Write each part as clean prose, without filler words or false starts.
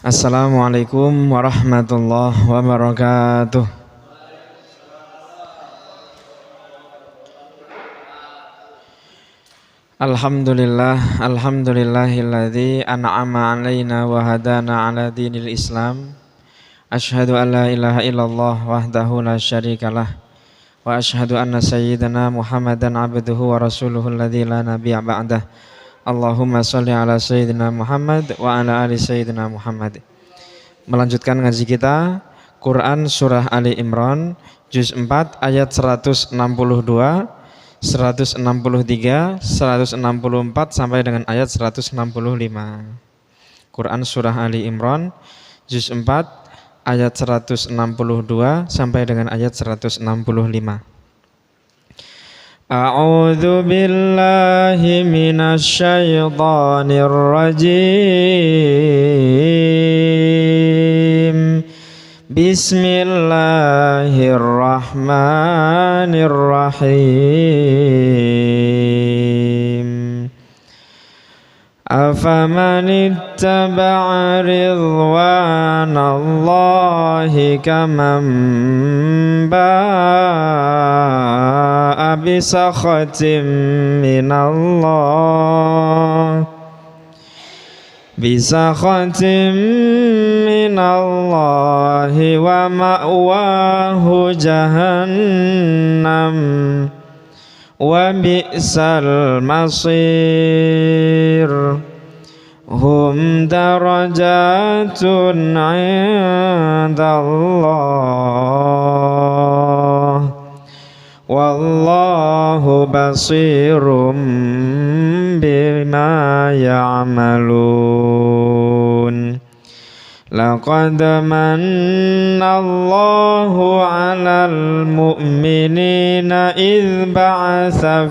Assalamualaikum warahmatullahi wabarakatuh. Alhamdulillahilladzi an'ama 'alaina wa hadana 'ala dinil Islam. Asyhadu an la ilaha illallah wahdahu la syarikalah wa asyhadu anna sayyidana Muhammadan 'abduhu wa rasuluhu alladzi la nabiyya ba'dah. Allahumma sholli ala sayyidina Muhammad wa ala ali sayyidina Muhammad. Melanjutkan ngaji kita Quran surah Ali Imran juz 4 ayat 162, 163, 164 sampai dengan ayat 165. Quran surah Ali Imran juz 4 ayat 162 sampai dengan ayat 165. A'udzu billahi minasy syaithanir rajim. Bismillahirrahmanirrahim. Afaman ittaba'a ridwanallahi kaman ba'a bisakhatin minallah minallahi wa ma'wahu jahannam wa bi'sal masir. Hum darajatun 'indallah wallahu basirum bima ya'malun. Laqad mannallahu 'alal mu'minina idh ba'atsa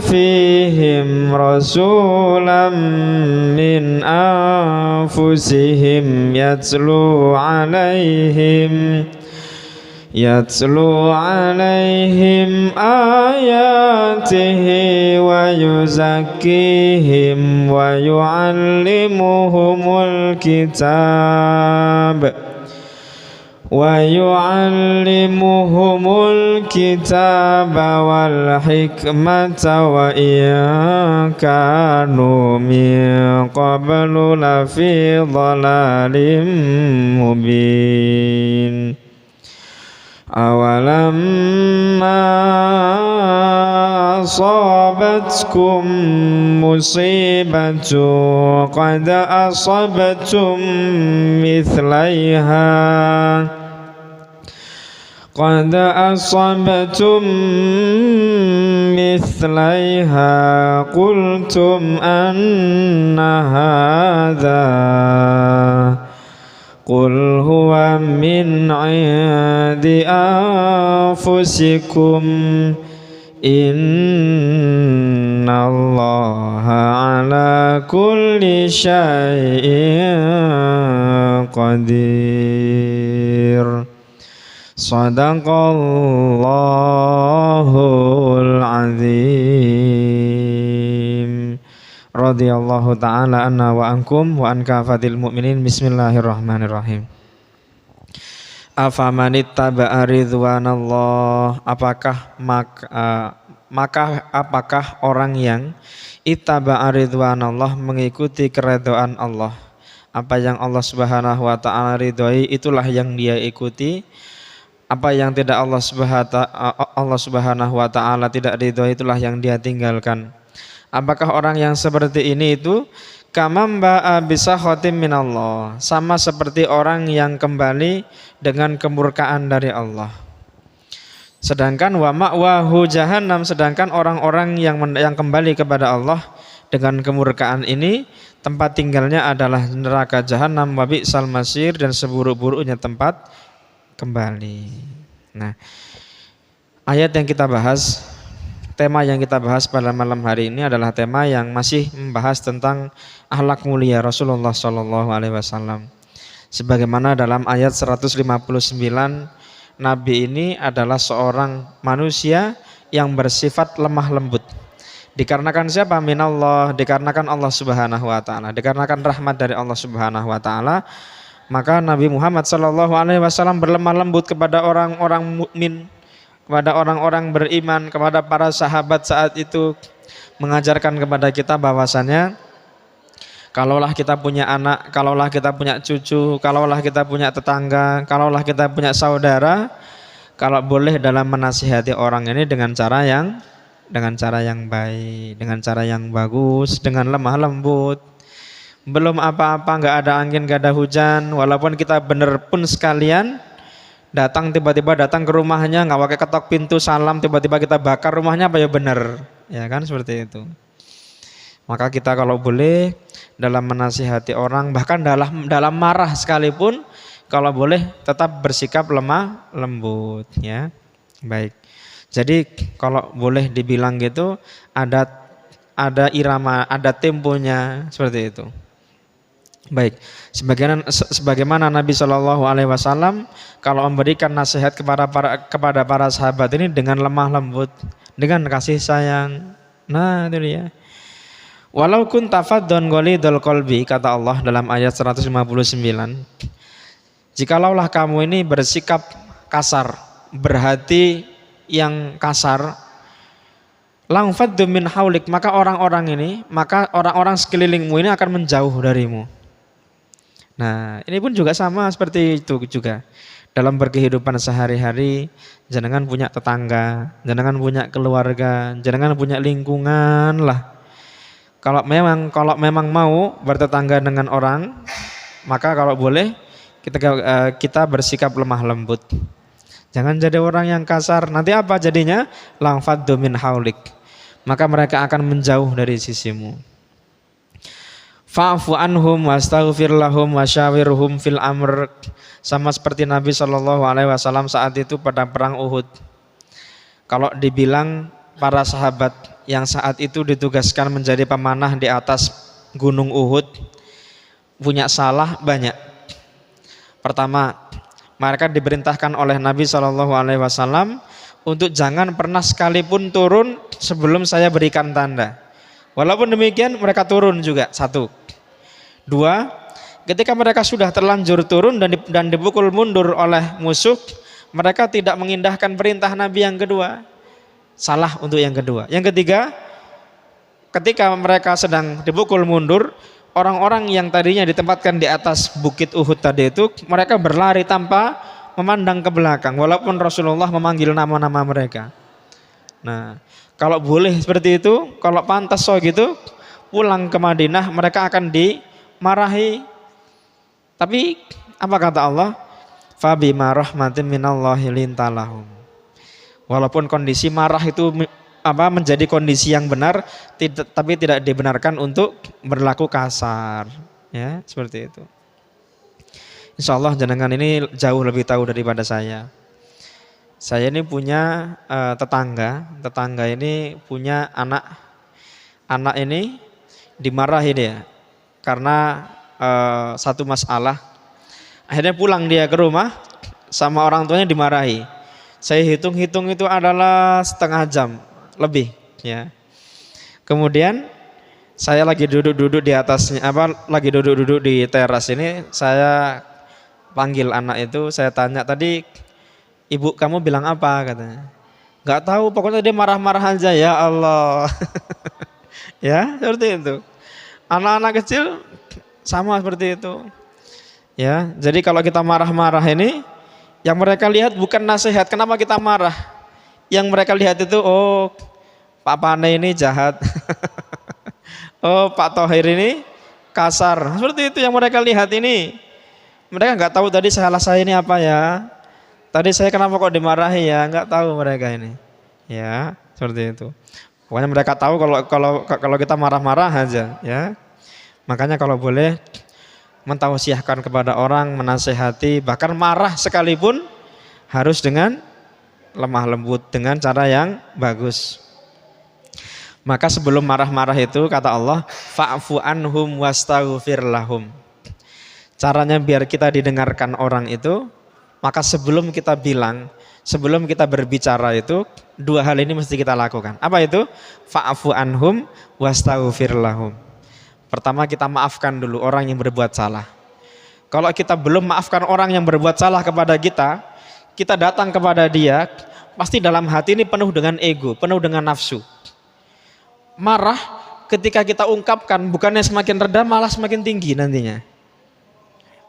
fihim rasulan min anfusihim yatlu 'alaihim ayatihi wa yuzakkihim wa yu'allimuhumul kitaba wal hikmata wa in kanu min qablu lafi dhalalin mubin. Awalamma asabatkum musibatu qad asabtum mithlaiha qultum anna hadha qul huwa min 'indi anfusikum innallaha 'ala kulli syai'in qadir. Shadaqallahul azim. Radhiyallahu ta'ala anna wa ankum wa an kafatil mu'minin. Bismillahirrahmanirrahim. Afamanittaba'a ridwanallah, apakah orang yang ittaba'a ridwanallah, mengikuti keridhaan Allah, apa yang Allah Subhanahu wa taala ridhoi itulah yang dia ikuti, apa yang tidak Allah Subhanahu wa taala tidak ridhoi itulah yang dia tinggalkan. Apakah orang yang seperti ini itu kamam ba'a bisakhatin minallah, sama seperti orang yang kembali dengan kemurkaan dari Allah. Sedangkan wa ma'wahu jahannam, sedangkan orang-orang yang kembali kepada Allah dengan kemurkaan ini tempat tinggalnya adalah neraka jahanam, wa bi'sal masir, dan seburuk-buruknya tempat kembali. Nah, ayat yang kita bahas, tema yang kita bahas pada malam hari ini adalah tema yang masih membahas tentang akhlak mulia Rasulullah SAW. Sebagaimana dalam ayat 159, Nabi ini adalah seorang manusia yang bersifat lemah lembut. Dikarenakan siapa? Minallah, dikarenakan Allah Subhanahu wa taala, dikarenakan rahmat dari Allah Subhanahu wa taala, maka Nabi Muhammad sallallahu alaihi wasallam berlemah lembut kepada orang-orang mukmin, kepada orang-orang beriman, kepada para sahabat saat itu, mengajarkan kepada kita bahwasannya kalaulah kita punya anak, kalaulah kita punya cucu, kalaulah kita punya tetangga, kalaulah kita punya saudara, kalau boleh dalam menasihati orang ini dengan cara yang baik, dengan cara yang bagus, dengan lemah lembut. Belum apa-apa, nggak ada angin, nggak ada hujan, walaupun kita bener pun sekalian datang, tiba-tiba datang ke rumahnya nggak pakai ketok pintu salam, tiba-tiba kita bakar rumahnya, apa ya bener, ya kan, seperti itu. Maka kita kalau boleh dalam menasihati orang, bahkan dalam marah sekalipun, kalau boleh tetap bersikap lemah lembut, ya. Baik. Jadi kalau boleh dibilang gitu, ada irama, ada temponya, seperti itu. Baik, sebagaimana Nabi Shallallahu Alaihi Wasallam kalau memberikan nasihat kepada para sahabat ini dengan lemah lembut, dengan kasih sayang. Nah itu dia. Walau kunta faddan ghalidul qalbi, kata Allah dalam ayat 159, jikalaulah kamu ini bersikap kasar, berhati yang kasar, lang faddu min haulik, maka orang-orang sekelilingmu ini akan menjauh darimu. Nah, ini pun juga sama seperti itu juga. Dalam berkehidupan sehari-hari, jenengan punya tetangga, jenengan punya keluarga, jenengan punya lingkungan lah. Kalau memang mau bertetangga dengan orang, maka kalau boleh kita bersikap lemah lembut. Jangan jadi orang yang kasar. Nanti apa jadinya? Lang faddu min haulik, maka mereka akan menjauh dari sisimu. Fa'fu anhum wastaghfir lahum wasyawirhum fil amr. Sama seperti Nabi Shallallahu Alaihi Wasallam saat itu pada perang Uhud. Kalau dibilang para sahabat yang saat itu ditugaskan menjadi pemanah di atas gunung Uhud, punya salah banyak. Pertama, mereka diperintahkan oleh Nabi Shallallahu Alaihi Wasallam untuk jangan pernah sekalipun turun sebelum saya berikan tanda. Walaupun demikian mereka turun juga, satu. Dua, ketika mereka sudah terlanjur turun dan dipukul mundur oleh musuh, mereka tidak mengindahkan perintah Nabi yang kedua. Salah untuk yang kedua. Yang ketiga, ketika mereka sedang dipukul mundur, orang-orang yang tadinya ditempatkan di atas bukit Uhud tadi itu, mereka berlari tanpa memandang ke belakang, walaupun Rasulullah memanggil nama-nama mereka. Nah, kalau boleh seperti itu, kalau pantas so gitu, pulang ke Madinah mereka akan dimarahi. Tapi apa kata Allah? Fabima rahmatin minallahi lintalahum. Walaupun kondisi marah itu menjadi kondisi yang benar, tapi tidak dibenarkan untuk berlaku kasar, ya seperti itu. Insya Allah jenengan ini jauh lebih tahu daripada saya. Saya ini punya tetangga ini punya anak ini dimarahi dia karena satu masalah. Akhirnya pulang dia ke rumah, sama orang tuanya dimarahi. Saya hitung-hitung itu adalah setengah jam lebih, ya. Kemudian saya lagi duduk-duduk di atasnya, lagi duduk-duduk di teras ini, saya panggil anak itu, saya tanya, tadi ibu kamu bilang apa, katanya. Gak tahu, pokoknya dia marah-marah aja, ya Allah. Ya, seperti itu. Anak-anak kecil sama seperti itu. Ya, jadi kalau kita marah-marah ini, yang mereka lihat bukan nasihat, kenapa kita marah? Yang mereka lihat itu, oh Pak Pane ini jahat. Oh Pak Thohir ini kasar. Seperti itu yang mereka lihat ini. Mereka nggak tahu tadi salah saya ini apa ya. Tadi saya kenapa kok dimarahi ya, nggak tahu mereka ini. Ya, seperti itu. Pokoknya mereka tahu kalau kita marah-marah aja, ya. Makanya kalau boleh mentausiahkan kepada orang, menasehati, bahkan marah sekalipun harus dengan lemah lembut, dengan cara yang bagus. Maka sebelum marah-marah itu kata Allah, fa'fu anhum wastaghfir lahum. Caranya biar kita didengarkan orang itu, Maka sebelum kita bilang, sebelum kita berbicara itu, dua hal ini mesti kita lakukan. Apa itu? Fa'fu anhum wastaghfir lahum. Pertama, kita maafkan dulu orang yang berbuat salah. Kalau kita belum maafkan orang yang berbuat salah kepada kita datang kepada dia, pasti dalam hati ini penuh dengan ego, penuh dengan nafsu. Marah ketika kita ungkapkan, bukannya semakin reda malah semakin tinggi nantinya.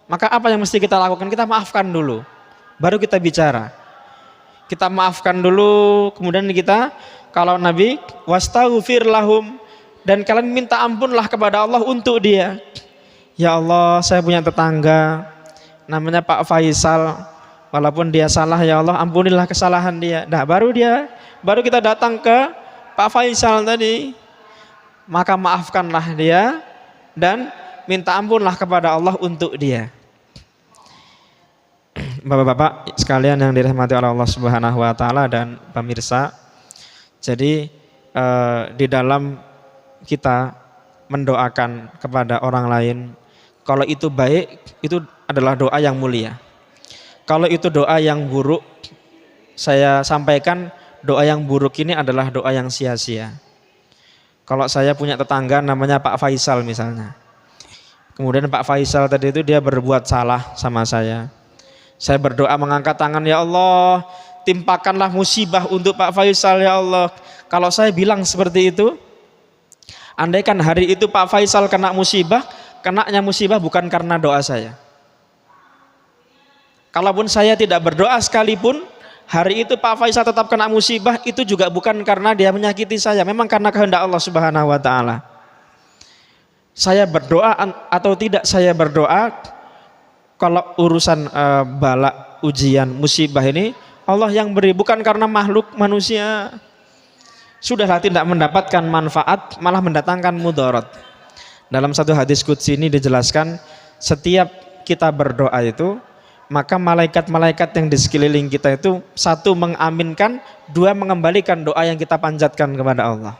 Maka apa yang mesti kita lakukan? Kita maafkan dulu, baru kita bicara. Kita maafkan dulu, kemudian kita, kalau Nabi, wastaghfir lahum, dan kalian minta ampunlah kepada Allah untuk dia. Ya Allah, saya punya tetangga namanya Pak Faisal, walaupun dia salah, ya Allah ampunilah kesalahan dia. Nah, baru kita datang ke Pak Faisal tadi, maka maafkanlah dia dan minta ampunlah kepada Allah untuk dia. Bapak-bapak sekalian yang dirahmati oleh Allah Subhanahu wa taala dan pemirsa. Jadi di dalam kita mendoakan kepada orang lain, kalau itu baik, itu adalah doa yang mulia. Kalau itu doa yang buruk, saya sampaikan doa yang buruk ini adalah doa yang sia-sia. Kalau saya punya tetangga namanya Pak Faisal misalnya, kemudian Pak Faisal tadi itu dia berbuat salah sama saya berdoa mengangkat tangan, ya Allah timpakanlah musibah untuk Pak Faisal ya Allah. Kalau saya bilang seperti itu, andaikan hari itu Pak Faisal kena musibah, kenanya musibah bukan karena doa saya. Kalaupun saya tidak berdoa sekalipun, hari itu Pak Faisal tetap kena musibah, itu juga bukan karena dia menyakiti saya, memang karena kehendak Allah Subhanahu wa taala. Saya berdoa atau tidak saya berdoa, kalau urusan bala, ujian, musibah ini Allah yang beri, bukan karena makhluk manusia. Sudahlah tidak mendapatkan manfaat, malah mendatangkan mudarat. Dalam satu hadis qudsi ini dijelaskan, setiap kita berdoa itu, maka malaikat-malaikat yang di sekeliling kita itu, satu mengaminkan, dua mengembalikan doa yang kita panjatkan kepada Allah.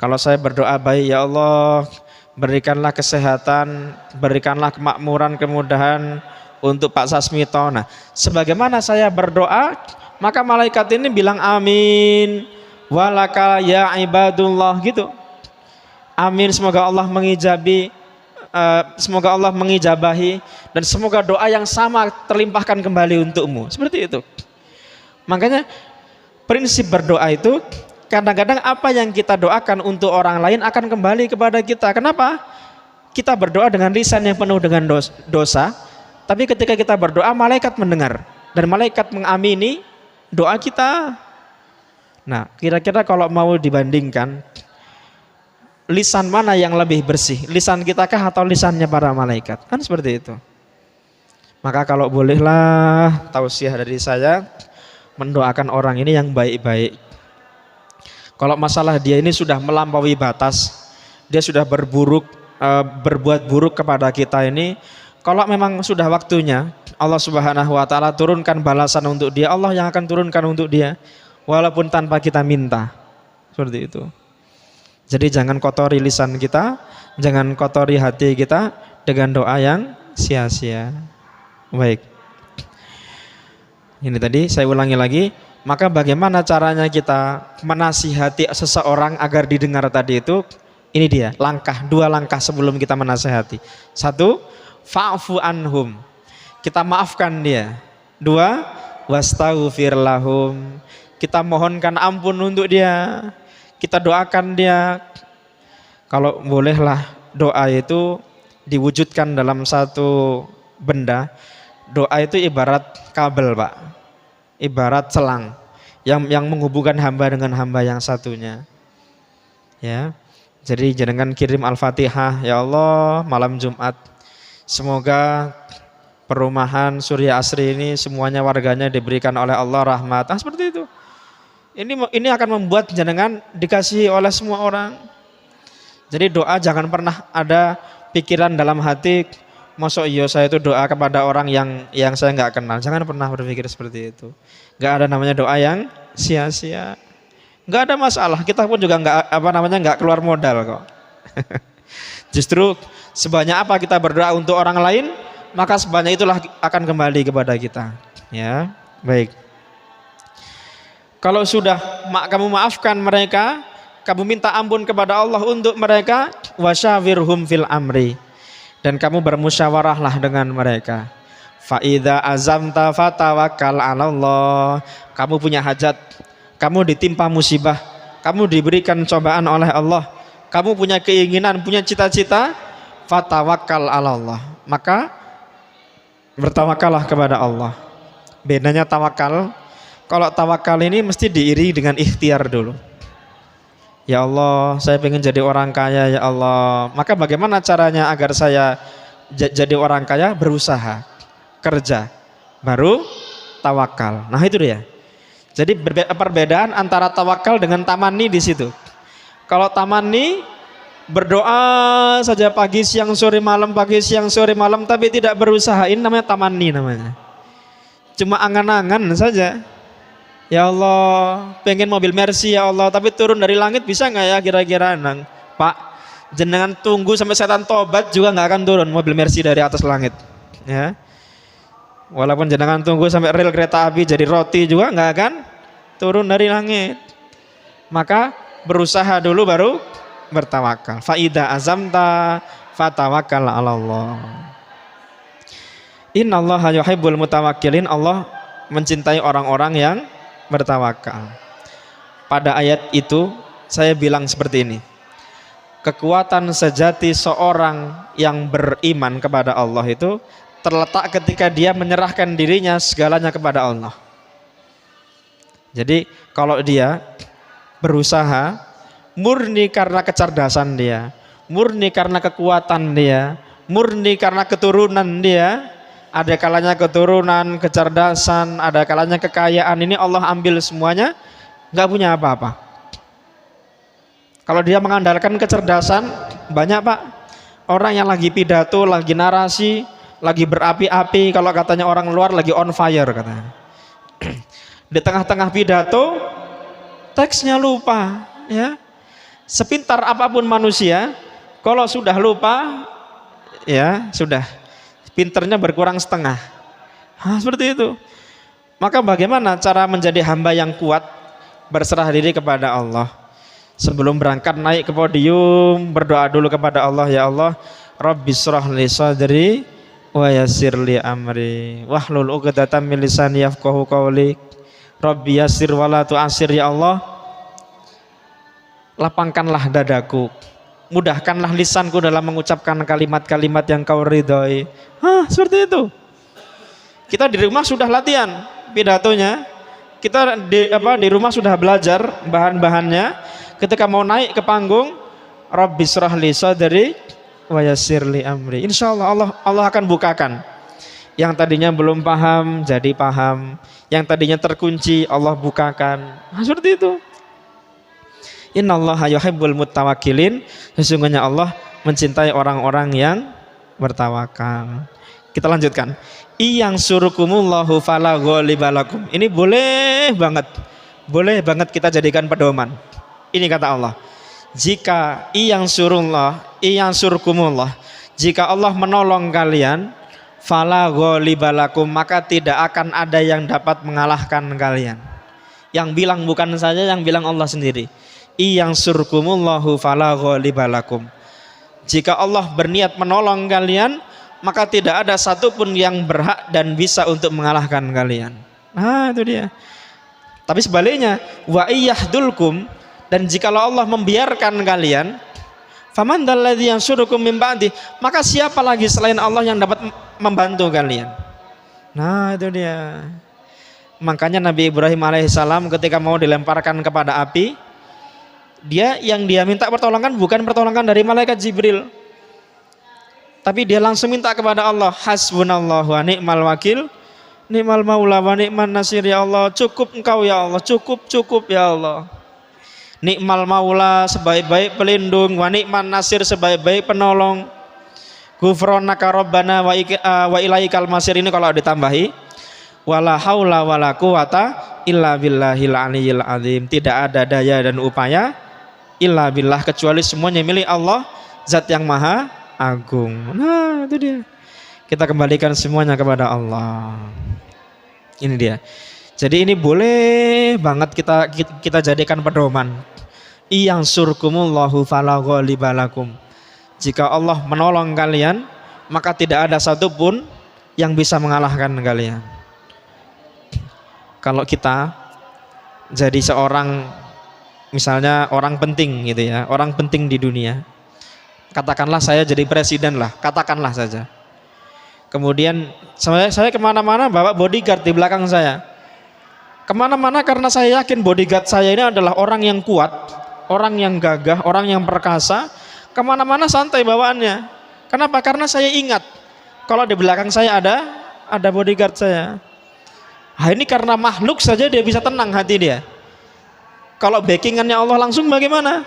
Kalau saya berdoa baik, ya Allah berikanlah kesehatan, berikanlah kemakmuran, kemudahan untuk Pak Sasmito. Nah, sebagaimana saya berdoa, maka malaikat ini bilang amin, walaka ya ibadullah, gitu. Amin, semoga Allah mengijabi, semoga Allah mengijabahi, dan semoga doa yang sama terlimpahkan kembali untukmu. Seperti itu. Makanya prinsip berdoa itu, kadang-kadang apa yang kita doakan untuk orang lain akan kembali kepada kita. Kenapa? Kita berdoa dengan lisan yang penuh dengan dosa, tapi ketika kita berdoa malaikat mendengar dan malaikat mengamini doa kita. Nah, kira-kira kalau mau dibandingkan, lisan mana yang lebih bersih? Lisan kita kah atau lisannya para malaikat? Kan seperti itu. Maka kalau bolehlah tausiah dari saya, mendoakan orang ini yang baik-baik. Kalau masalah dia ini sudah melampaui batas, dia sudah berbuat buruk kepada kita ini, kalau memang sudah waktunya Allah Subhanahu wa taala turunkan balasan untuk dia, Allah yang akan turunkan untuk dia, walaupun tanpa kita minta. Seperti itu. Jadi jangan kotori lisan kita, jangan kotori hati kita dengan doa yang sia-sia. Baik. Ini tadi saya ulangi lagi. Maka bagaimana caranya kita menasihati seseorang agar didengar tadi itu? Ini dia dua langkah sebelum kita menasihati. Satu, fa'fu anhum, kita maafkan dia. Dua, wastaghfir lahum, kita mohonkan ampun untuk dia, kita doakan dia. Kalau bolehlah doa itu diwujudkan dalam satu benda. Doa itu ibarat kabel, Pak, ibarat selang yang menghubungkan hamba dengan hamba yang satunya. Ya, jadi jangan kirim Al-Fatihah, ya Allah malam Jumat, semoga perumahan Surya Asri ini semuanya warganya diberikan oleh Allah rahmat. Seperti itu. Ini akan membuat jenengan dikasihi oleh semua orang. Jadi doa jangan pernah ada pikiran dalam hati, masuk iya saya itu doa kepada orang yang saya nggak kenal. Jangan pernah berpikir seperti itu. Nggak ada namanya doa yang sia-sia. Nggak ada masalah. Kita pun juga nggak keluar modal kok. Justru sebanyak apa kita berdoa untuk orang lain, maka sebanyak itulah akan kembali kepada kita. Ya, baik. Kalau sudah kamu maafkan mereka, kamu minta ampun kepada Allah untuk mereka, wasyawirhum fil amri, dan kamu bermusyawarahlah dengan mereka. Fa idza azamta fatawakkal 'alallah. Kamu punya hajat, kamu ditimpa musibah, kamu diberikan cobaan oleh Allah, kamu punya keinginan, punya cita-cita, fatawakkal 'alallah. Maka bertawakallah kepada Allah. Bedanya tawakal, kalau tawakal ini mesti diiringi dengan ikhtiar dulu. Ya Allah, saya pengen jadi orang kaya ya Allah. Maka bagaimana caranya agar saya jadi orang kaya? Berusaha, kerja, baru tawakal. Nah itu dia. Jadi perbedaan antara tawakal dengan tamanni di situ. Kalau tamanni berdoa saja pagi siang sore malam, pagi siang sore malam, tapi tidak berusaha, ini namanya tamanni namanya. Cuma angan-angan saja. Ya Allah, pengen mobil Mercy ya Allah, tapi turun dari langit bisa nggak ya kira-kira? Nang, Pak, jenengan tunggu sampai setan tobat juga nggak akan turun mobil Mercy dari atas langit. Ya, walaupun jenengan tunggu sampai rel kereta api jadi roti juga nggak akan turun dari langit. Maka berusaha dulu baru bertawakal. Faida azamta fatawakkal 'alallah. Innallaha yuhibbul mutawakkilin. Allah mencintai orang-orang yang bertawakal. Pada ayat itu saya bilang seperti ini. Kekuatan sejati seorang yang beriman kepada Allah itu terletak ketika dia menyerahkan dirinya segalanya kepada Allah. Jadi kalau dia berusaha murni karena kecerdasan dia, murni karena kekuatan dia, murni karena keturunan dia, ada kalanya keturunan, kecerdasan, ada kalanya kekayaan, ini Allah ambil semuanya, nggak punya apa-apa. Kalau dia mengandalkan kecerdasan, banyak Pak orang yang lagi pidato, lagi narasi, lagi berapi-api, kalau katanya orang luar lagi on fire katanya. Di tengah-tengah pidato, teksnya lupa, ya. Sepintar apapun manusia, kalau sudah lupa, ya sudah. Pinternya berkurang setengah. Seperti itu. Maka bagaimana cara menjadi hamba yang kuat? Berserah diri kepada Allah. Sebelum berangkat naik ke podium, berdoa dulu kepada Allah. Ya Allah, Rabbi shrah li sadri wa yassir li amri wahlul 'uqdatam min lisani yafqahu qawli. Rabbi yassir wa la tu'assir. Ya Allah, lapangkanlah dadaku, mudahkanlah lisanku dalam mengucapkan kalimat-kalimat yang kau ridhoi. Seperti itu. Kita di rumah sudah latihan pidatonya, kita di rumah sudah belajar bahan-bahannya. Ketika mau naik ke panggung, Rabbi shrah li sadri wa yassir li amri. Insyaallah Allah akan bukakan. Yang tadinya belum paham jadi paham, yang tadinya terkunci Allah bukakan. Seperti itu. Innallaha yuhibbul mutawakkilin. Sesungguhnya Allah mencintai orang-orang yang bertawakal. Kita lanjutkan. Iyang surukumullahu fala ghalibalakum. Ini boleh banget kita jadikan pedoman. Ini kata Allah. Jika iyang surukumullah, jika Allah menolong kalian, fala ghalibalakum, maka tidak akan ada yang dapat mengalahkan kalian. Yang bilang bukan saja, yang bilang Allah sendiri. Iyang surkumullahu fala ghalibalakum. Jika Allah berniat menolong kalian, maka tidak ada satupun yang berhak dan bisa untuk mengalahkan kalian. Itu dia. Tapi sebaliknya, wa iyahdulkum, dan jikalau Allah membiarkan kalian, faman dalladzi yansurukum min ba'di, maka siapa lagi selain Allah yang dapat membantu kalian? Itu dia. Makanya Nabi Ibrahim alaihissalam ketika mau dilemparkan kepada api, dia minta pertolongan bukan pertolongan dari malaikat Jibril, tapi dia langsung minta kepada Allah. Hasbunallahu wa ni'mal wakil, ni'mal maula wa ni'man nasir. Ya Allah, cukup engkau ya Allah, cukup ya Allah. Ni'mal maula, sebaik-baik pelindung, wa ni'man nasir, sebaik-baik penolong. Ghufranaka rabbana wa ilaikal masir. Ini kalau ditambahi wala haula wala quwata illa billahil aliyil azim. Tidak ada daya dan upaya illa billah, kecuali semuanya milik Allah, zat yang maha agung. Itu dia. Kita kembalikan semuanya kepada Allah. Ini dia. Jadi ini boleh banget kita jadikan pedoman. Iyang surkumullahu fala ghalibalakum. Jika Allah menolong kalian, maka tidak ada satupun yang bisa mengalahkan kalian. Kalau kita jadi seorang, misalnya orang penting gitu ya, orang penting di dunia. Katakanlah saya jadi presiden lah, katakanlah saja. Kemudian saya kemana-mana bawa bodyguard di belakang saya. Kemana-mana karena saya yakin bodyguard saya ini adalah orang yang kuat, orang yang gagah, orang yang perkasa. Kemana-mana santai bawaannya. Kenapa? Karena saya ingat kalau di belakang saya ada bodyguard saya. Nah, ini karena makhluk saja dia bisa tenang hati dia. Kalau backingannya Allah langsung bagaimana?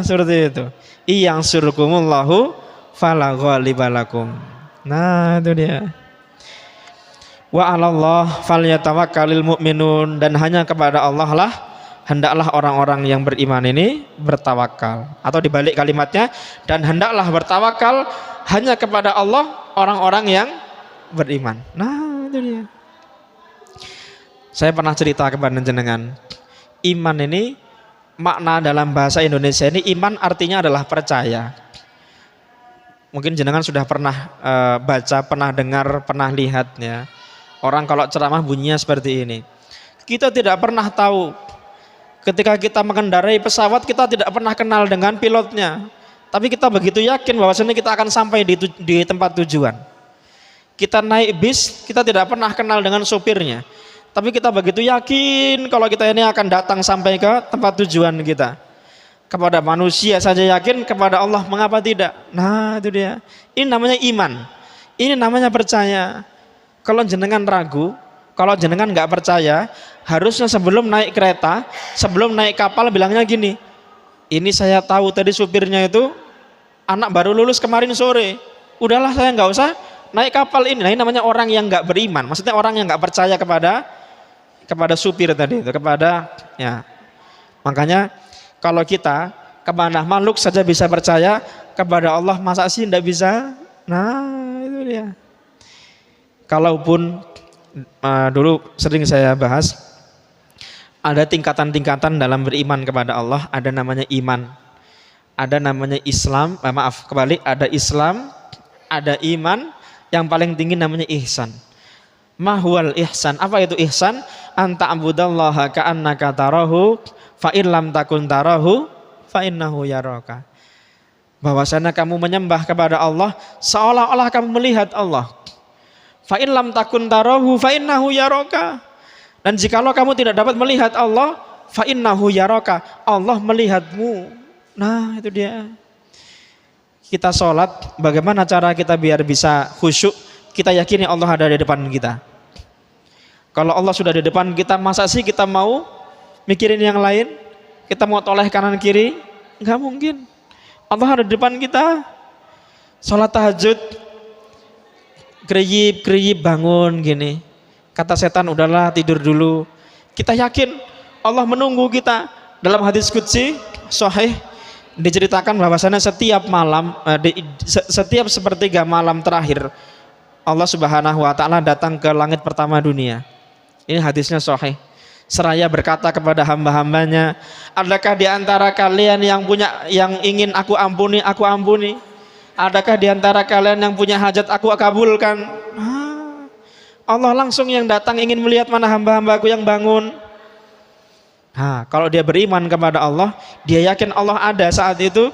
Seperti itu. Iyang surkumullahu fala ghalibalakum. Nah, itu dia. Wa 'alallah falyatawakkalul mu'minun, dan hanya kepada Allah lah hendaklah orang-orang yang beriman ini bertawakal. Atau dibalik kalimatnya, dan hendaklah bertawakal hanya kepada Allah orang-orang yang beriman. Nah, itu dia. Saya pernah cerita kepada jenengan, iman ini makna dalam bahasa Indonesia ini, iman artinya adalah percaya. Mungkin jenengan sudah pernah baca, pernah dengar, pernah lihat ya. Orang kalau ceramah bunyinya seperti ini. Kita tidak pernah tahu, ketika kita mengendarai pesawat kita tidak pernah kenal dengan pilotnya. Tapi kita begitu yakin bahwasanya kita akan sampai di tempat tujuan. Kita naik bis, kita tidak pernah kenal dengan sopirnya. Tapi kita begitu yakin kalau kita ini akan datang sampai ke tempat tujuan kita. Kepada manusia saja yakin, kepada Allah mengapa tidak? Nah, itu dia. Ini namanya iman. Ini namanya percaya. Kalau jenengan ragu, kalau jenengan nggak percaya, harusnya sebelum naik kereta, sebelum naik kapal bilangnya gini, ini saya tahu tadi supirnya itu anak baru lulus kemarin sore. Udahlah saya nggak usah naik kapal ini. Nah, ini namanya orang yang nggak beriman. Maksudnya orang yang nggak percaya kepada supir tadi itu, kepada ya. Makanya kalau kita kepada makhluk saja bisa percaya, kepada Allah masa sih tidak bisa? Nah, itu dia. Kalaupun dulu sering saya bahas, ada tingkatan-tingkatan dalam beriman kepada Allah. Ada namanya iman, ada namanya Islam, ada Islam, ada iman, yang paling tinggi namanya ihsan. Mahwal ihsan, apa itu ihsan? Anta abudallaha ka'annaka tarahu fa in lam takun tarahu fa innahu yaraka. Bahwasanya kamu menyembah kepada Allah seolah-olah kamu melihat Allah. Fa in lam takun tarahu fa innahu yaraka. Dan jikalau kamu tidak dapat melihat Allah, fa innahu yaraka, Allah melihatmu. Nah, itu dia. Kita sholat, bagaimana cara kita biar bisa khusyuk? Kita yakini Allah ada di depan kita. Kalau Allah sudah di depan kita, masa sih kita mau mikirin yang lain? Kita mau toleh kanan kiri? Enggak mungkin. Allah ada di depan kita. Sholat tahajud, geriyip bangun gini. Kata setan, udahlah tidur dulu. Kita yakin Allah menunggu kita. Dalam hadis qudsi sahih diceritakan bahwasanya setiap malam, setiap sepertiga malam terakhir, Allah Subhanahu wa taala datang ke langit pertama dunia. Ini hadisnya sahih. Seraya berkata kepada hamba-hambanya, adakah di antara kalian yang ingin aku ampuni, aku ampuni? Adakah di antara kalian yang punya hajat, aku kabulkan? Allah langsung yang datang ingin melihat mana hamba-hambaku yang bangun. Kalau dia beriman kepada Allah, dia yakin Allah ada saat itu,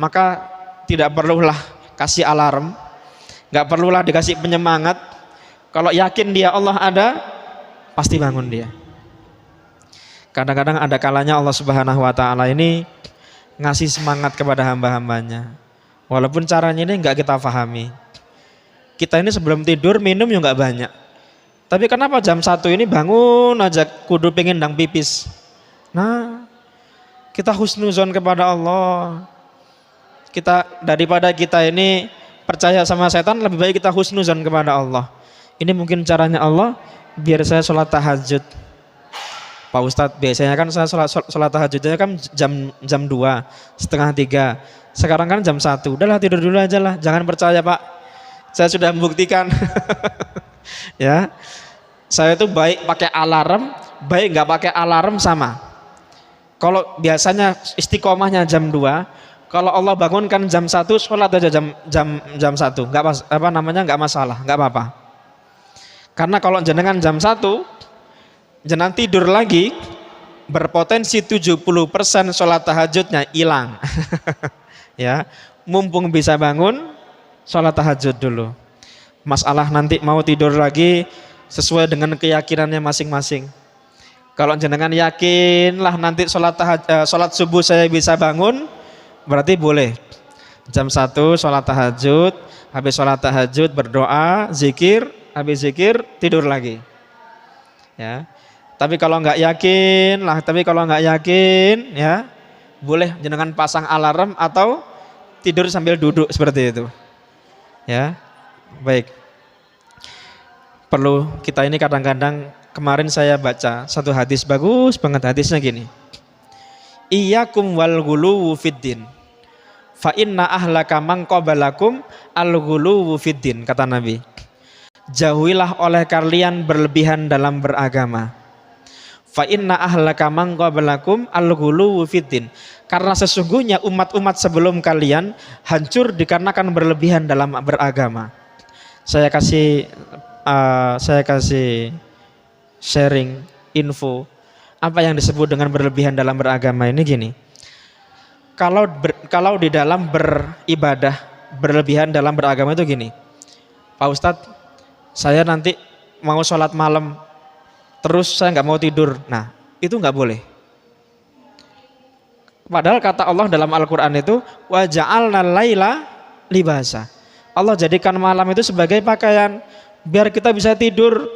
maka tidak perlulah kasih alarm, nggak perlulah dikasih penyemangat. Kalau yakin dia Allah ada, pasti bangun dia. Kadang-kadang ada kalanya Allah Subhanahu wa taala ini ngasih semangat kepada hamba-hambanya. Walaupun caranya ini nggak kita pahami. Kita ini sebelum tidur minum ya nggak banyak. Tapi kenapa jam 1 ini bangun aja kudu pengen ndang pipis? Nah, kita husnuzon kepada Allah. Daripada kita ini percaya sama setan, lebih baik kita husnuzon kepada Allah. Ini mungkin caranya Allah biar saya sholat tahajud. Pak Ustadz, biasanya kan saya sholat tahajudnya kan jam 2, setengah 3. Sekarang kan jam 1. Udahlah tidur dulu aja lah, jangan percaya Pak. Saya sudah membuktikan. Ya, saya itu baik pakai alarm, baik nggak pakai alarm sama. Kalau biasanya istiqomahnya jam 2, kalau Allah bangunkan jam 1, sholat aja jam 1, nggak masalah, nggak apa-apa. Karena kalau jenengan jam 1, jenengan tidur lagi, berpotensi 70% sholat tahajudnya hilang. Ya, mumpung bisa bangun, sholat tahajud dulu. Masalah nanti mau tidur lagi sesuai dengan keyakinannya masing-masing. Kalau jenengan yakinlah nanti sholat subuh saya bisa bangun, berarti boleh. Jam 1 sholat tahajud, habis sholat tahajud berdoa, zikir, habis zikir tidur lagi. Ya. Tapi kalau nggak yakin ya, boleh jenengan pasang alarm atau tidur sambil duduk seperti itu. Ya. Baik. Perlu kita ini kadang-kadang, kemarin saya baca satu hadis bagus banget, hadisnya gini. Iyyakum wal ghuluwu fiddin. Fa inna ahlaka man qabalakum al ghuluwu fiddin, kata Nabi. Jauhilah oleh kalian berlebihan dalam beragama. Fa inna ahlaka man qabalakum al ghuluwu fiddin. Karena sesungguhnya umat-umat sebelum kalian hancur dikarenakan berlebihan dalam beragama. Saya kasih sharing info apa yang disebut dengan berlebihan dalam beragama ini gini. Kalau di dalam beribadah berlebihan dalam beragama itu gini. Pak Ustadz, saya nanti mau sholat malam terus saya nggak mau tidur. Nah, itu nggak boleh. Padahal kata Allah dalam Al-Quran itu wa ja'alna laila libasa. Allah jadikan malam itu sebagai pakaian biar kita bisa tidur.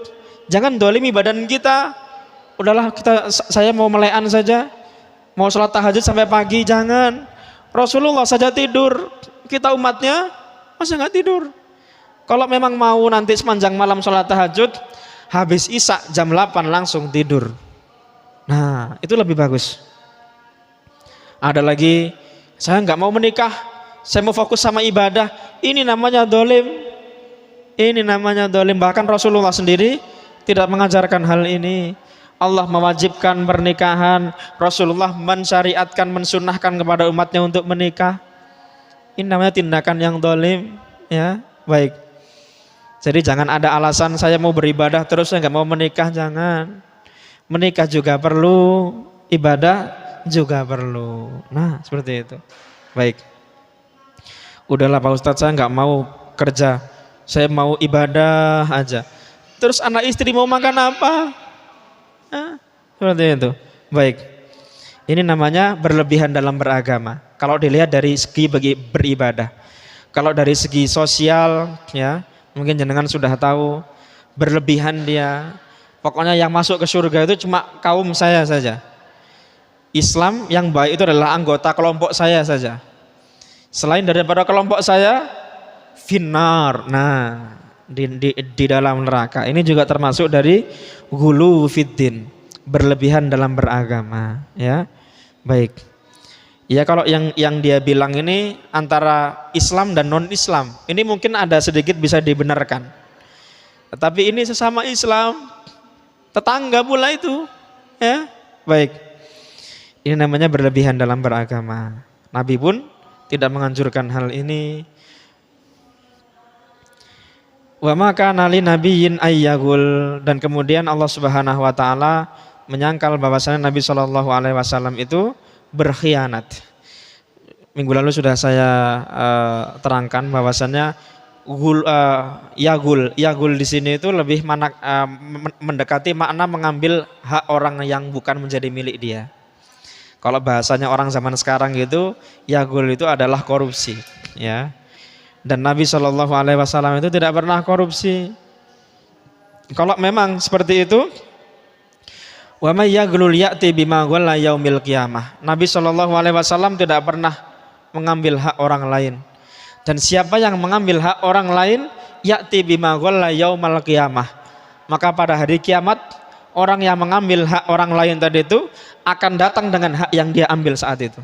Jangan dolimi badan kita. Udahlah saya mau melean saja, mau sholat tahajud sampai pagi, jangan. Rasulullah saja tidur, kita umatnya masa nggak tidur? Kalau memang mau nanti sepanjang malam sholat tahajud, habis isya jam 8 langsung tidur. Nah, itu lebih bagus. Ada lagi, saya nggak mau menikah, saya mau fokus sama ibadah. Ini namanya dolim. Ini namanya dolim. Bahkan Rasulullah sendiri tidak mengajarkan hal ini. Allah mewajibkan pernikahan, Rasulullah mensyariatkan, mensunnahkan kepada umatnya untuk menikah. Ini namanya tindakan yang dolim. Ya, baik. Jadi jangan ada alasan saya mau beribadah terus saya nggak mau menikah, jangan. Menikah juga perlu, ibadah juga perlu. Nah, seperti itu. Baik. Udahlah Pak Ustadz, saya nggak mau kerja, saya mau ibadah aja. Terus anak istri mau makan apa? Seperti itu. Baik. Ini namanya berlebihan dalam beragama. Kalau dilihat dari segi beribadah. Kalau dari segi sosial, ya mungkin jenengan sudah tahu berlebihan dia. Pokoknya yang masuk ke surga itu cuma kaum saya saja. Islam yang baik itu adalah anggota kelompok saya saja. Selain daripada kelompok saya, finnar. Nah, di dalam neraka. Ini juga termasuk dari ghulu fiddin, berlebihan dalam beragama, ya. Baik. Ya, kalau yang dia bilang ini antara Islam dan non-Islam, ini mungkin ada sedikit bisa dibenarkan. Tetapi ini sesama Islam, tetangga pula itu, ya. Baik. Ini namanya berlebihan dalam beragama. Nabi pun tidak menganjurkan hal ini. Wa maka nali nabiyyin ayyagul, dan kemudian Allah Subhanahu wa taala menyangkal bahwasanya Nabi Shallallahu alaihi wasallam itu berkhianat. Minggu lalu sudah saya terangkan bahwasanya yagul di sini itu lebih mendekati makna mengambil hak orang yang bukan menjadi milik dia. Kalau bahasanya orang zaman sekarang gitu, yagul itu adalah korupsi, ya. Dan Nabi Shallallahu alaihi wasallam itu tidak pernah korupsi. Kalau memang seperti itu, wa may yaghlul ya'ti bima ghalla yaumil qiyamah. Nabi Shallallahu alaihi wasallam tidak pernah mengambil hak orang lain. Dan siapa yang mengambil hak orang lain, ya'ti bima ghalla yaumal qiyamah, maka pada hari kiamat orang yang mengambil hak orang lain tadi itu akan datang dengan hak yang dia ambil saat itu.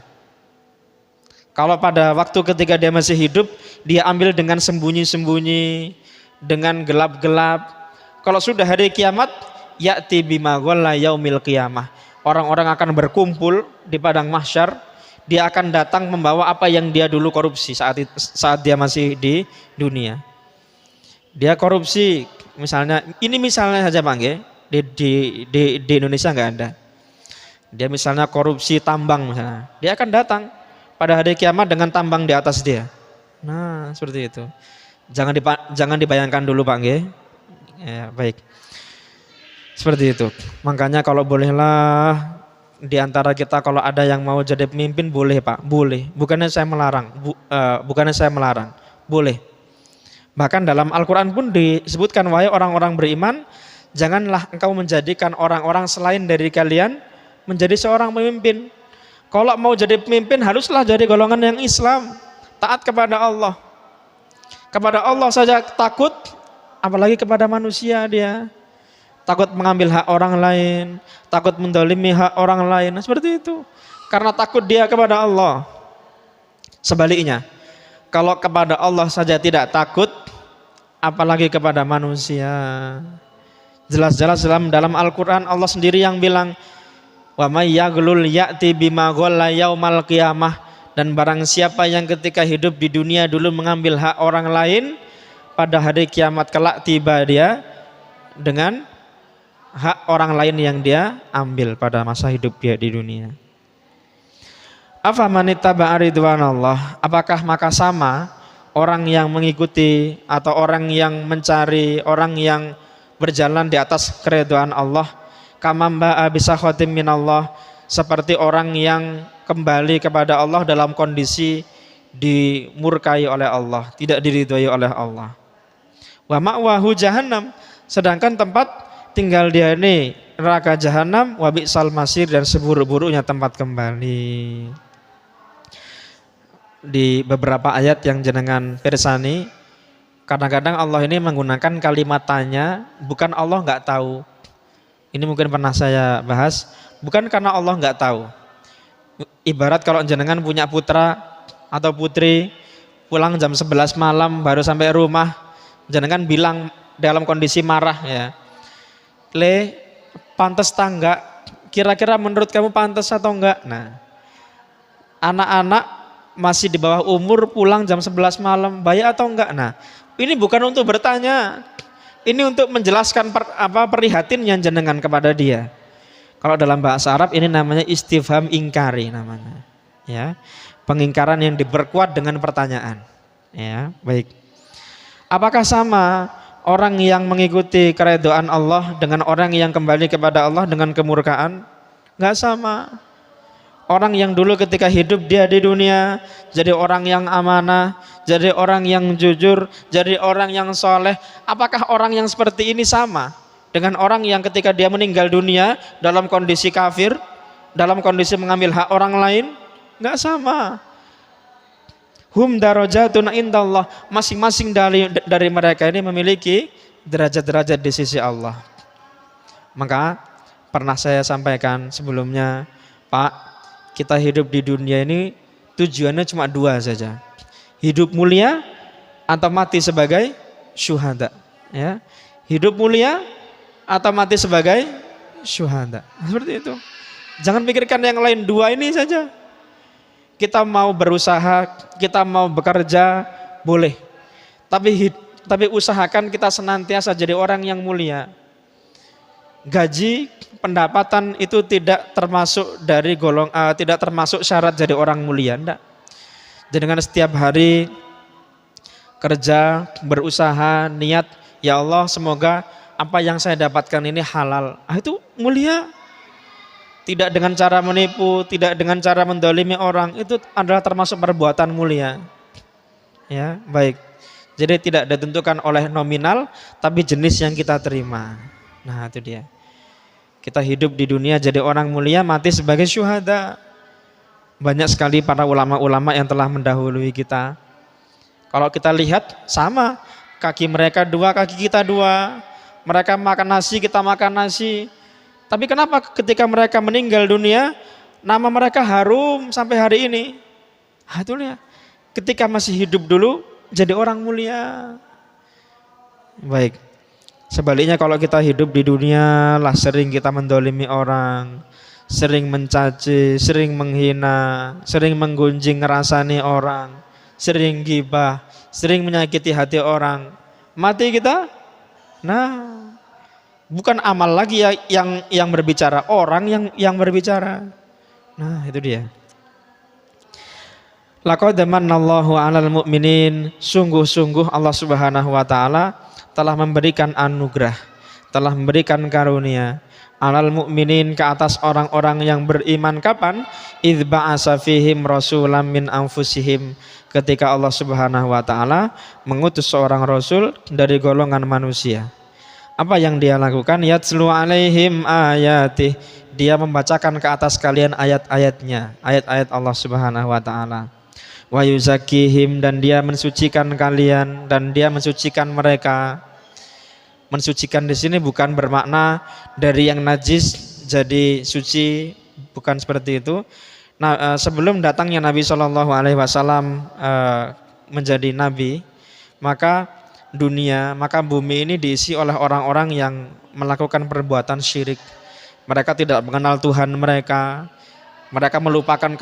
Kalau pada waktu ketika dia masih hidup, dia ambil dengan sembunyi-sembunyi, dengan gelap-gelap. Kalau sudah hari kiamat, ya'ti bima ghalla yaumil qiyamah. Orang-orang akan berkumpul di padang mahsyar, dia akan datang membawa apa yang dia dulu korupsi saat dia masih di dunia. Dia korupsi, misalnya, ini misalnya saja Pak nggih, di Indonesia nggak ada. Dia misalnya korupsi tambang misalnya, dia akan datang pada hari kiamat dengan tambang di atas dia. Nah, seperti itu. Jangan dibayangkan dulu Pak nggih. Ya, baik. Seperti itu. Makanya kalau bolehlah di antara kita kalau ada yang mau jadi pemimpin boleh Pak, boleh. Bukannya saya melarang, bukannya saya melarang. Boleh. Bahkan dalam Al-Qur'an pun disebutkan, wahai orang-orang beriman, janganlah engkau menjadikan orang-orang selain dari kalian menjadi seorang pemimpin. Kalau mau jadi pemimpin haruslah jadi golongan yang Islam, taat kepada Allah. Kepada Allah saja takut, apalagi kepada manusia dia. Takut mengambil hak orang lain, takut mendolimi hak orang lain, nah, seperti itu. Karena takut dia kepada Allah. Sebaliknya, kalau kepada Allah saja tidak takut, apalagi kepada manusia. Jelas-jelas dalam Al-Quran Allah sendiri yang bilang, wa may yaghlul ya'ti bima ghalla yaumal qiyamah, dan barang siapa yang ketika hidup di dunia dulu mengambil hak orang lain, pada hari kiamat kelak tiba dia dengan hak orang lain yang dia ambil pada masa hidup dia di dunia. Afamanittaba'a ridwanallah, apakah maka sama orang yang mengikuti atau orang yang mencari, orang yang berjalan di atas keridhaan Allah, kamamba bisa khotim minallah, seperti orang yang kembali kepada Allah dalam kondisi dimurkai oleh Allah, tidak diridhoi oleh Allah. Wa ma'wahu jahannam, sedangkan tempat tinggal dia ini neraka jahanam, wa bi'sal masir, dan seburuk-buruknya tempat kembali. Di beberapa ayat yang jenengan pirsani, kadang-kadang Allah ini menggunakan kalimat tanya, bukan Allah nggak tahu. Ini mungkin pernah saya bahas, bukan karena Allah nggak tahu. Ibarat kalau jenengan punya putra atau putri, pulang jam 11 malam baru sampai rumah, jenengan bilang dalam kondisi marah, ya, Le, pantas tangga, kira-kira menurut kamu pantas atau enggak? Nah, anak-anak masih di bawah umur pulang jam 11 malam, baik atau enggak? Nah, ini bukan untuk bertanya, ini untuk menjelaskan prihatin yang jenengan kepada dia. Kalau dalam bahasa Arab ini namanya istifham ingkari namanya, ya, pengingkaran yang diperkuat dengan pertanyaan, ya, baik. Apakah sama orang yang mengikuti keridhaan Allah dengan orang yang kembali kepada Allah dengan kemurkaan? Enggak sama. Orang yang dulu ketika hidup dia di dunia jadi orang yang amanah, jadi orang yang jujur, jadi orang yang soleh, apakah orang yang seperti ini sama dengan orang yang ketika dia meninggal dunia dalam kondisi kafir, dalam kondisi mengambil hak orang lain? Enggak sama. Hum darajatun indallah, masing-masing dari mereka ini memiliki derajat-derajat di sisi Allah. Maka pernah saya sampaikan sebelumnya, Pak, kita hidup di dunia ini tujuannya cuma dua saja. Hidup mulia atau mati sebagai syuhada, ya. Hidup mulia atau mati sebagai syuhada. Seperti itu. Jangan pikirkan yang lain, dua ini saja. Kita mau berusaha, kita mau bekerja, boleh. Tapi usahakan kita senantiasa jadi orang yang mulia. Gaji, pendapatan itu tidak termasuk tidak termasuk syarat jadi orang mulia, enggak. Jadi dengan setiap hari kerja, berusaha, niat, ya Allah semoga apa yang saya dapatkan ini halal. Itu mulia. Tidak dengan cara menipu, tidak dengan cara mendolimi orang, itu adalah termasuk perbuatan mulia. Ya, baik. Jadi tidak ditentukan oleh nominal, tapi jenis yang kita terima. Nah, itu dia. Kita hidup di dunia jadi orang mulia, mati sebagai syuhada. Banyak sekali para ulama-ulama yang telah mendahului kita. Kalau kita lihat sama, kaki mereka dua, kaki kita dua. Mereka makan nasi, kita makan nasi. Tapi kenapa ketika mereka meninggal dunia, nama mereka harum sampai hari ini? Itu ya. Ketika masih hidup dulu jadi orang mulia. Baik. Sebaliknya kalau kita hidup di dunia lah sering kita mendolimi orang, sering mencaci, sering menghina, sering menggunjing ngerasani orang, sering gibah, sering menyakiti hati orang. Mati kita? Nah, bukan amal lagi ya yang berbicara, orang yang berbicara. Nah, itu dia. Laqad manallahu 'alal mu'minin, sungguh-sungguh Allah Subhanahu wa taala telah memberikan anugerah, telah memberikan karunia 'alal mu'minin ke atas orang-orang yang beriman kapan? Idz ba'asa fihim rasulam min anfusihim, ketika Allah Subhanahu wa taala mengutus seorang rasul dari golongan manusia. Apa yang dia lakukan? Yatslu 'alaihim ayatih, dia membacakan ke atas kalian ayat-ayatnya, ayat-ayat Allah Subhanahu wa taala. Wa yuzakkihim, dan dia mensucikan kalian dan dia mensucikan mereka. Mensucikan di sini bukan bermakna dari yang najis jadi suci, bukan seperti itu. Nah, sebelum datangnya Nabi Shallallahu Alaihi Wasallam menjadi nabi, maka maka bumi ini diisi oleh orang-orang yang melakukan perbuatan syirik. Mereka tidak mengenal Tuhan mereka. Mereka melupakan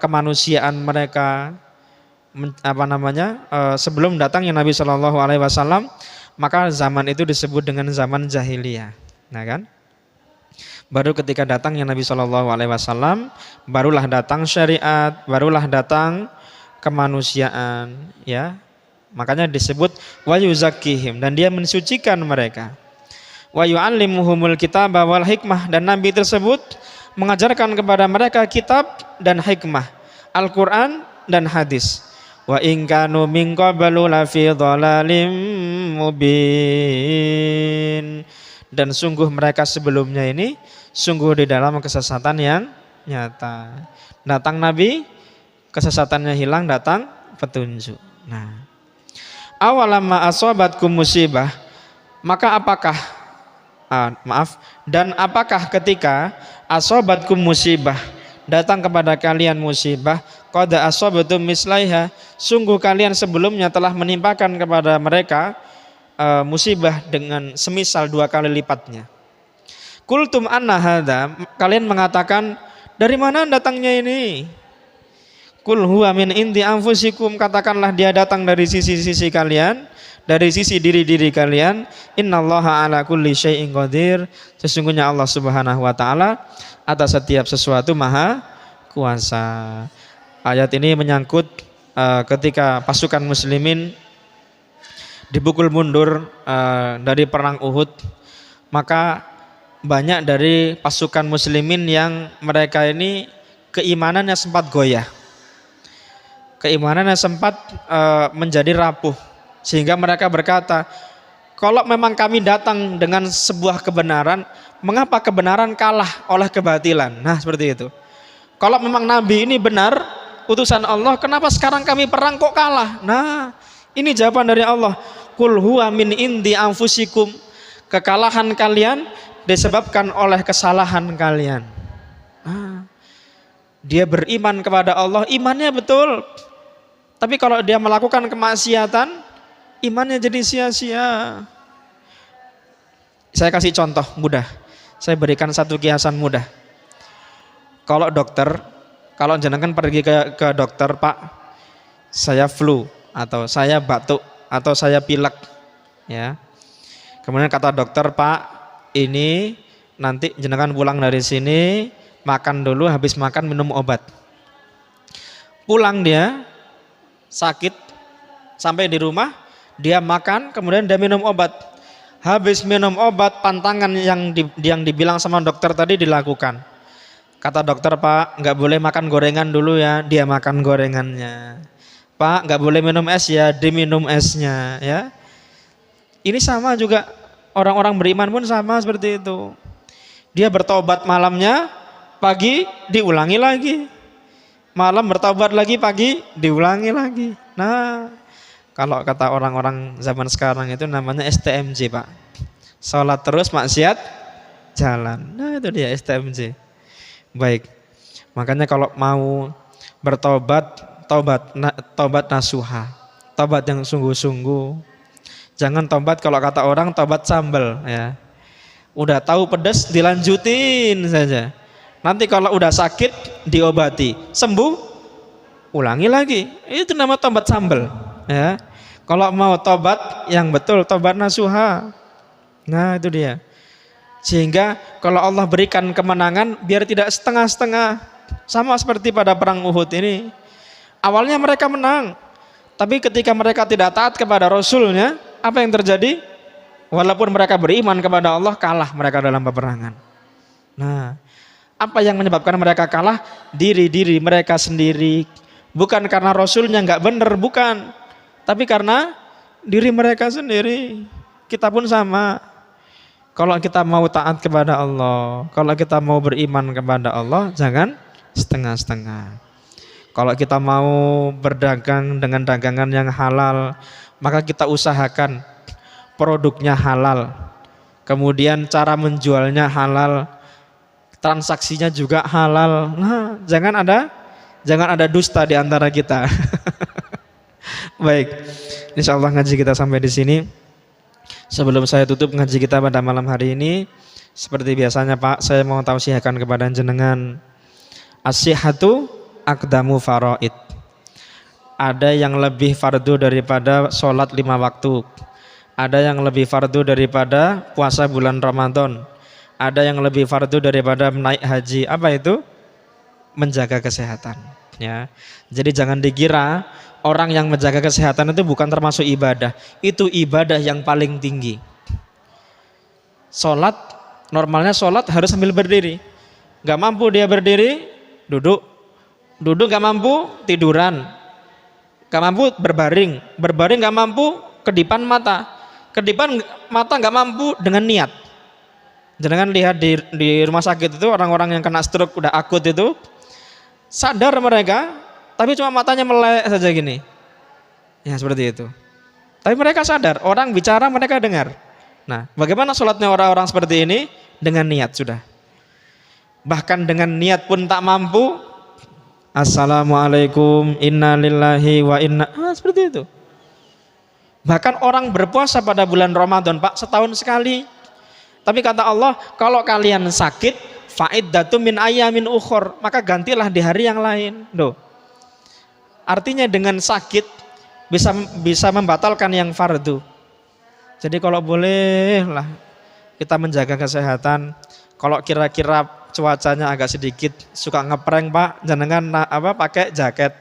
kemanusiaan mereka. Sebelum datangnya Nabi Shallallahu Alaihi Wasallam, maka zaman itu disebut dengan zaman jahiliyah. Nah kan? Baru ketika datangnya Nabi Shallallahu Alaihi Wasallam, barulah datang syariat, barulah datang kemanusiaan. Ya, makanya disebut wa yuzakkihim, dan dia mensucikan mereka. Wa yu'allimuhumul kitaba wal hikmah, dan Nabi tersebut mengajarkan kepada mereka kitab dan hikmah, Al-Quran dan hadis. Wa in kanu min qablu lafi dhalalim mubin, dan sungguh mereka sebelumnya ini sungguh di dalam kesesatan yang nyata. Datang Nabi, kesesatannya hilang, datang petunjuk. Nah, awalamma asobatkum musibah, maka apakah dan apakah ketika asobatkum musibah, datang kepada kalian musibah, qad asobatum mislaiha, sungguh kalian sebelumnya telah menimpakan kepada mereka musibah dengan semisal 2 kali lipatnya. Kultum anna hadza, kalian mengatakan dari mana datangnya ini? Kul huwa min indi anfusikum, katakanlah dia datang dari sisi-sisi kalian, dari sisi diri-diri kalian. Innallaha ala kulli syai'in qadir, sesungguhnya Allah Subhanahu wa taala atas setiap sesuatu maha kuasa. Ayat ini menyangkut ketika pasukan muslimin dipukul mundur dari perang Uhud, maka banyak dari pasukan muslimin yang mereka ini keimanannya sempat goyah, keimanannya sempat menjadi rapuh, sehingga mereka berkata, kalau memang kami datang dengan sebuah kebenaran, mengapa kebenaran kalah oleh kebatilan? Nah, seperti itu. Kalau memang Nabi ini benar, utusan Allah, kenapa sekarang kami perang kok kalah? Nah, ini jawaban dari Allah. Kul huwa min indi anfusikum, kekalahan kalian disebabkan oleh kesalahan kalian. Dia beriman kepada Allah, imannya betul. Tapi kalau dia melakukan kemaksiatan, imannya jadi sia-sia. Saya kasih contoh mudah. Saya berikan satu kiasan mudah. Kalau dokter, kalau jenengan pergi ke dokter, Pak, saya flu atau saya batuk atau saya pilek, ya. Kemudian kata dokter, Pak, ini nanti jenengan pulang dari sini, makan dulu, habis makan minum obat. Pulang dia sakit, sampai di rumah dia makan, kemudian dia minum obat. Habis minum obat, pantangan yang dibilang sama dokter tadi dilakukan. Kata dokter, Pak, nggak boleh makan gorengan dulu ya, dia makan gorengannya. Pak, nggak boleh minum es ya, diminum esnya, ya. Ini sama juga, orang-orang beriman pun sama seperti itu. Dia bertobat malamnya, pagi diulangi lagi. Malam bertobat lagi, pagi diulangi lagi. Nah, kalau kata orang-orang zaman sekarang itu namanya STMJ, Pak. Sholat terus, maksiat jalan. Nah, itu dia STMJ. Baik. Makanya kalau mau bertobat, Taubat nasuha, taubat yang sungguh-sungguh. Jangan taubat kalau kata orang taubat sambal ya. Udah tahu pedas dilanjutin saja. Nanti kalau udah sakit diobati, sembuh ulangi lagi. Itu nama taubat sambal ya. Kalau mau taubat yang betul taubat nasuha. Nah, itu dia. Sehingga kalau Allah berikan kemenangan biar tidak setengah-setengah. Sama seperti pada perang Uhud ini. Awalnya mereka menang, tapi ketika mereka tidak taat kepada Rasulnya, apa yang terjadi? Walaupun mereka beriman kepada Allah, kalah mereka dalam peperangan. Nah, apa yang menyebabkan mereka kalah? Diri mereka sendiri. Bukan karena Rasulnya nggak benar, bukan. Tapi karena diri mereka sendiri. Kita pun sama. Kalau kita mau taat kepada Allah, kalau kita mau beriman kepada Allah, jangan setengah-setengah. Kalau kita mau berdagang dengan dagangan yang halal, maka kita usahakan produknya halal, kemudian cara menjualnya halal, transaksinya juga halal. Nah, jangan ada dusta di antara kita. Baik, insya Allah ngaji kita sampai di sini. Sebelum saya tutup ngaji kita pada malam hari ini, seperti biasanya Pak, saya mau tausiahkan kepada jenengan, as-sihhatu aqdamu faraid. Ada yang lebih fardu daripada sholat 5 waktu. Ada yang lebih fardu daripada puasa bulan Ramadan. Ada yang lebih fardu daripada naik haji. Apa itu? Menjaga kesehatan. Ya. Jadi jangan dikira orang yang menjaga kesehatan itu bukan termasuk ibadah. Itu ibadah yang paling tinggi. Sholat, normalnya sholat harus sambil berdiri. Gak mampu dia berdiri, duduk. Duduk gak mampu, tiduran. Gak mampu, berbaring. Berbaring gak mampu, kedipan mata. Kedipan mata gak mampu dengan niat. Jangan lihat di rumah sakit itu orang-orang yang kena stroke udah akut itu, sadar mereka, tapi cuma matanya melek saja gini. Ya seperti itu. Tapi mereka sadar, orang bicara mereka dengar. Nah, bagaimana sholatnya orang-orang seperti ini? Dengan niat sudah. Bahkan dengan niat pun tak mampu. Assalamualaikum, inna lillahi wa inna. Seperti itu. Bahkan orang berpuasa pada bulan Ramadan, Pak, setahun sekali. Tapi kata Allah, kalau kalian sakit, fa'iddatum min ayyamin ukhur, maka gantilah di hari yang lain. Loh. Artinya dengan sakit bisa membatalkan yang fardu. Jadi kalau boleh lah kita menjaga kesehatan. Kalau kira-kira cuacanya agak sedikit suka ngeprank, Pak, jangan pakai jaket.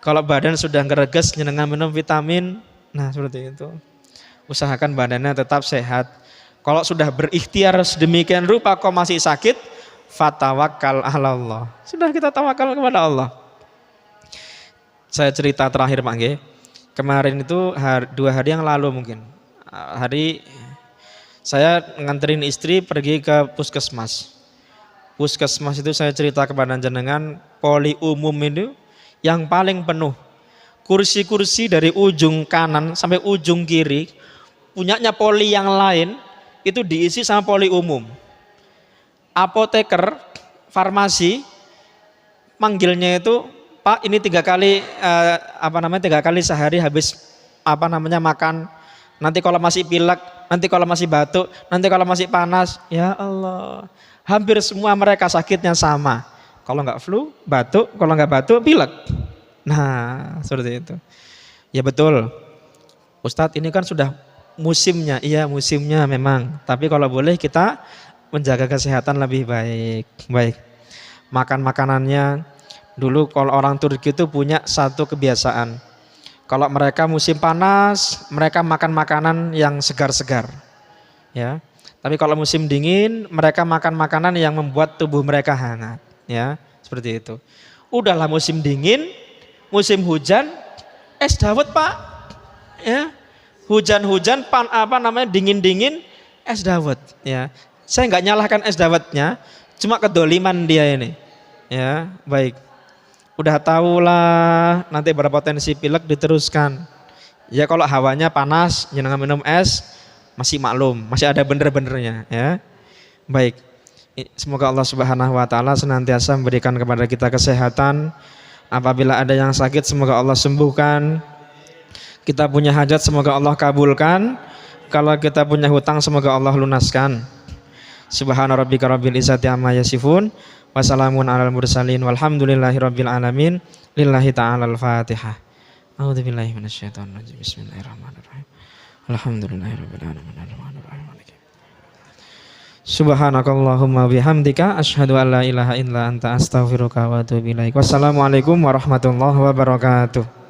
Kalau badan sudah ngereges, jangan minum vitamin. Nah seperti itu. Usahakan badannya tetap sehat. Kalau sudah berikhtiar sedemikian rupa kok masih sakit, fatawakkal 'ala Allah. Sudah kita tawakal kepada Allah. Saya cerita terakhir Pak Nggih. Kemarin itu 2 hari yang lalu mungkin. Saya nganterin istri pergi ke puskesmas. Puskesmas itu saya cerita kepada jenengan, poli umum itu yang paling penuh. Kursi-kursi dari ujung kanan sampai ujung kiri punyanya poli yang lain itu diisi sama poli umum. Apoteker, farmasi manggilnya itu, Pak ini 3 kali 3 kali sehari habis makan. Nanti kalau masih pilek, nanti kalau masih batuk, nanti kalau masih panas. Ya Allah, hampir semua mereka sakitnya sama. Kalau nggak flu, batuk, kalau nggak batuk, pilek. Nah, seperti itu. Ya betul. Ustadz ini kan sudah musimnya. Iya, musimnya memang. Tapi kalau boleh kita menjaga kesehatan lebih baik. Baik. Makan makanannya. Dulu kalau orang Turki itu punya satu kebiasaan. Kalau mereka musim panas, mereka makan makanan yang segar-segar. Ya. Tapi kalau musim dingin, mereka makan makanan yang membuat tubuh mereka hangat. Ya, seperti itu. Udahlah musim dingin, musim hujan, es dawet Pak, ya hujan-hujan dingin-dingin es dawet, ya saya nggak nyalahkan es dawetnya, cuma kedoliman dia ini, ya baik, udah tahulah nanti berpotensi pilek diteruskan, ya kalau hawanya panas jangan minum es masih maklum, masih ada bener-benernya, ya baik. Semoga Allah Subhanahu wa taala senantiasa memberikan kepada kita kesehatan, Apabila ada yang sakit semoga Allah sembuhkan. Kita punya hajat semoga Allah kabulkan. Kalau kita punya hutang semoga Allah lunaskan. Subhana rabbika rabbil izzati amma yasifun. Wassalamun alal mursalin walhamdulillahi rabbil alamin. Lillahi ta'ala al-Fatihah. A'udzubillahi minasyaitonir rajim. Bismillahirrahmanirrahim. Alhamdulillahirabbil alamin. Arrahmanirrahim. Subhanakallahumma bihamdika asyhadu an la ilaha illa anta astaghfiruka wa atubu ilaik. Wassalamualaikum warahmatullahi wabarakatuh.